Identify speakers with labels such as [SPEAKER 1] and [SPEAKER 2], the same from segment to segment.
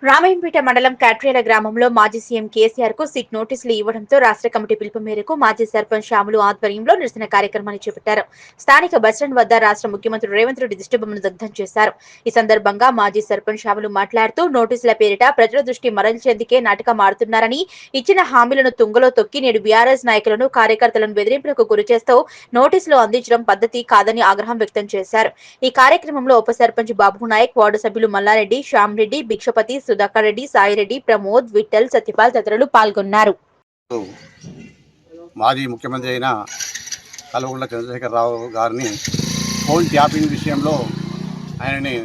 [SPEAKER 1] రామాయంపేట మండలం కాట్రేల గ్రామంలో మాజీ సీఎం కేసీఆర్ కు సిట్ నోటీసులు ఇవ్వడంతో రాష్ట్ర కమిటీ పిలుపు మేరకు మాజీ సర్పంచ్ శ్యాములు ఆధ్వర్యంలో నిరసన కార్యక్రమాన్ని చేపట్టారు. స్థానిక బస్టాండ్ వద్ద రాష్ట్ర ముఖ్యమంత్రి రేవంత్ రెడ్డి దిష్టిబొమ్మను దగ్ధం చేశారు. ఈ సందర్భంగా మాజీ సర్పంచ్ శ్యాములు మాట్లాడుతూ నోటీసుల పేరిట ప్రజల దృష్టి మరల్చేందుకే నాటకం ఆడుతున్నారని, ఇచ్చిన హామీలను తుంగలో తొక్కి నేడు బీఆర్ఎస్ నాయకులను కార్యకర్తలను బెదిరింపులకు గురిచేస్తూ నోటీసులు అందించడం పద్ధతి కాదని ఆగ్రహం వ్యక్తం చేశారు. ఈ కార్యక్రమంలో ఉప సర్పంచ్ బాబు నాయక్, వార్డు సభ్యులు మల్లారెడ్డి, శ్యామ్ రెడ్డి, భిక్షపతి, సుధాకర్ రెడ్డి, సాయిరెడ్డి, ప్రమోద్, విఠల్, సత్యపాల్ తదితరులు పాల్గొన్నారు.
[SPEAKER 2] మాజీ ముఖ్యమంత్రి అయిన కల్వకుంట్ల చంద్రశేఖరరావు గారిని ఫోన్ ట్యాపింగ్ విషయంలో ఆయనని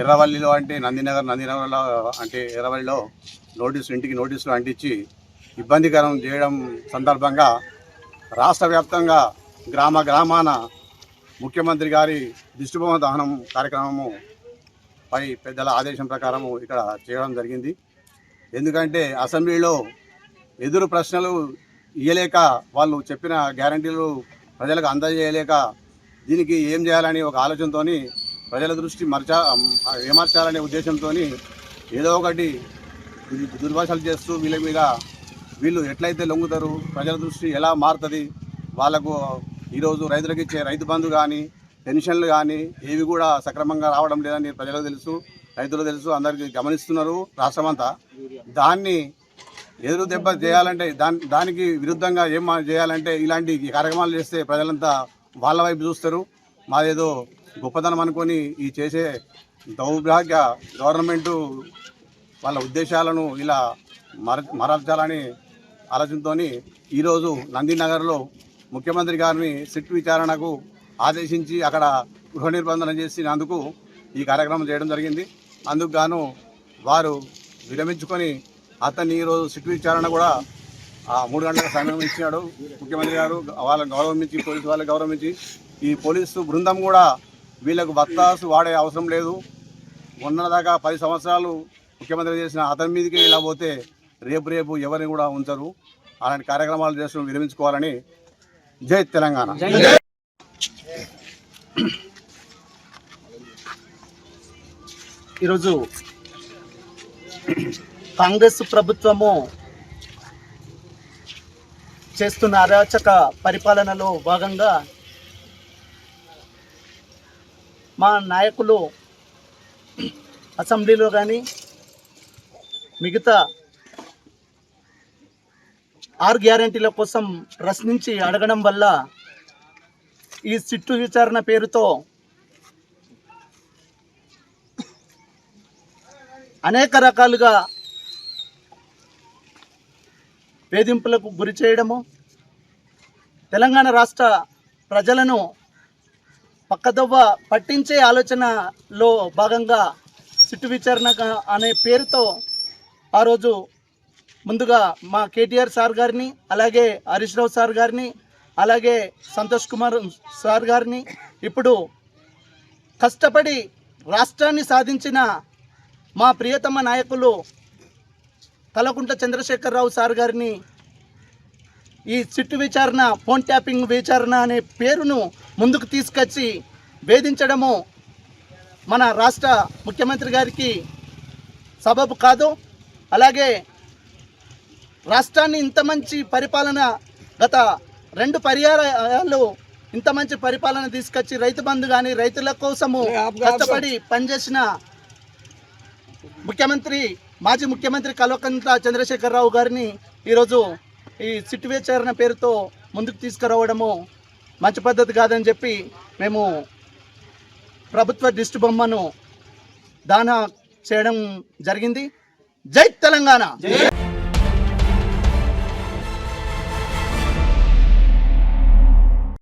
[SPEAKER 2] ఎర్రవల్లిలో అంటే నందినగర్లో అంటే ఎర్రవల్లిలో ఇంటికి నోటీసులు అంటించి ఇబ్బందికరం చేయడం సందర్భంగా రాష్ట్ర వ్యాప్తంగా గ్రామాన ముఖ్యమంత్రి గారి దిష్టిబొమ్మ దహనం కార్యక్రమము పై పెద్దల ఆదేశం ప్రకారము ఇక్కడ చేయడం జరిగింది. ఎందుకంటే అసెంబ్లీలో ఎదురు ప్రశ్నలు ఇయ్యలేక, వాళ్ళు చెప్పిన గ్యారంటీలు ప్రజలకు అందజేయలేక, దీనికి ఏం చేయాలని ఒక ఆలోచనతో ప్రజల దృష్టి ఏమర్చాలనే ఉద్దేశంతో ఏదో ఒకటి దుర్భాషలు చేస్తూ వీళ్ళ మీద వీళ్ళు ఎట్లయితే లొంగుతారు, ప్రజల దృష్టి ఎలా మారుతుంది, వాళ్ళకు ఈరోజు రైతులకు ఇచ్చే రైతు బంధు కానీ పెన్షన్లు కానీ ఏవి కూడా సక్రమంగా రావడం లేదని ప్రజలకు తెలుసు, రైతులు తెలుసు, అందరికీ గమనిస్తున్నారు రాష్ట్రమంతా. దాన్ని ఎదురు దెబ్బ చేయాలంటే దానికి విరుద్ధంగా ఏం చేయాలంటే ఇలాంటి కార్యక్రమాలు చేస్తే ప్రజలంతా వాళ్ళ వైపు చూస్తారు. మాదేదో గొప్పతనం అనుకొని ఈ చేసే దౌర్భాగ్య గవర్నమెంటు వాళ్ళ ఉద్దేశాలను ఇలా మరల్చాలని ఆలోచనతో ఈరోజు నందినగర్లో ముఖ్యమంత్రి గారిని సిట్ విచారణకు ఆదేశించి అక్కడ గృహ నిర్బంధన చేసినందుకు ఈ కార్యక్రమం చేయడం జరిగింది. అందుకు గాను వారు విరమించుకొని అతన్ని ఈరోజు సిట్ విచారణ కూడా 3 గంటల సమయం ఇచ్చినాడు ముఖ్యమంత్రి గారు. వాళ్ళని గౌరవించి, పోలీసు వాళ్ళని గౌరవించి, ఈ పోలీసు బృందం కూడా వీళ్ళకు బత్తాసు వాడే అవసరం లేదు. మొన్నదాకా 10 సంవత్సరాలు ముఖ్యమంత్రి చేసిన అతని మీదకి ఇలా పోతే రేపు ఎవరిని కూడా ఉంచరు. అలాంటి కార్యక్రమాలు చేస్తూ విరమించుకోవాలని. జై తెలంగాణ.
[SPEAKER 3] ఈరోజు కాంగ్రెస్ ప్రభుత్వము చేస్తున్న అరాచక పరిపాలనలో భాగంగా మా నాయకులు అసెంబ్లీలో కానీ మిగతా 6 గ్యారెంటీల కోసం ప్రశ్నించి అడగడం వల్ల ఈ సిట్టు విచారణ పేరుతో అనేక రకాలుగా వేధింపులకు గురి చేయడము, తెలంగాణ రాష్ట్ర ప్రజలను పక్కదొవ్వ పట్టించే ఆలోచనలో భాగంగా సిట్టు విచారణ అనే పేరుతో ఆ రోజు ముందుగా మా కేటీఆర్ సార్ గారిని, అలాగే హరీష్ రావు సార్ గారిని, అలాగే సంతోష్ కుమార్ సార్ గారిని, ఇప్పుడు కష్టపడి రాష్ట్రాన్ని సాధించిన మా ప్రియతమ నాయకులు కల్వకుంట్ల చంద్రశేఖరరావు సార్ గారిని ఈ సిట్టు విచారణ, ఫోన్ ట్యాపింగ్ విచారణ అనే పేరును ముందుకు తీసుకొచ్చి వేధించడము మన రాష్ట్ర ముఖ్యమంత్రి గారికి సబబు కాదు. అలాగే రాష్ట్రాన్ని ఇంత మంచి పరిపాలన, గత 2 పర్యాయాలు ఇంత మంచి పరిపాలన తీసుకొచ్చి రైతు బంధు కానీ రైతుల కోసము కష్టపడి పనిచేసిన మాజీ ముఖ్యమంత్రి కల్వకుంట్ల చంద్రశేఖరరావు గారిని ఈరోజు ఈ సిట్టు విచారణ పేరుతో ముందుకు తీసుకురావడము మంచి పద్ధతి కాదని చెప్పి మేము ప్రభుత్వ దిష్టి బొమ్మను దాన చేయడం జరిగింది. జై తెలంగాణ.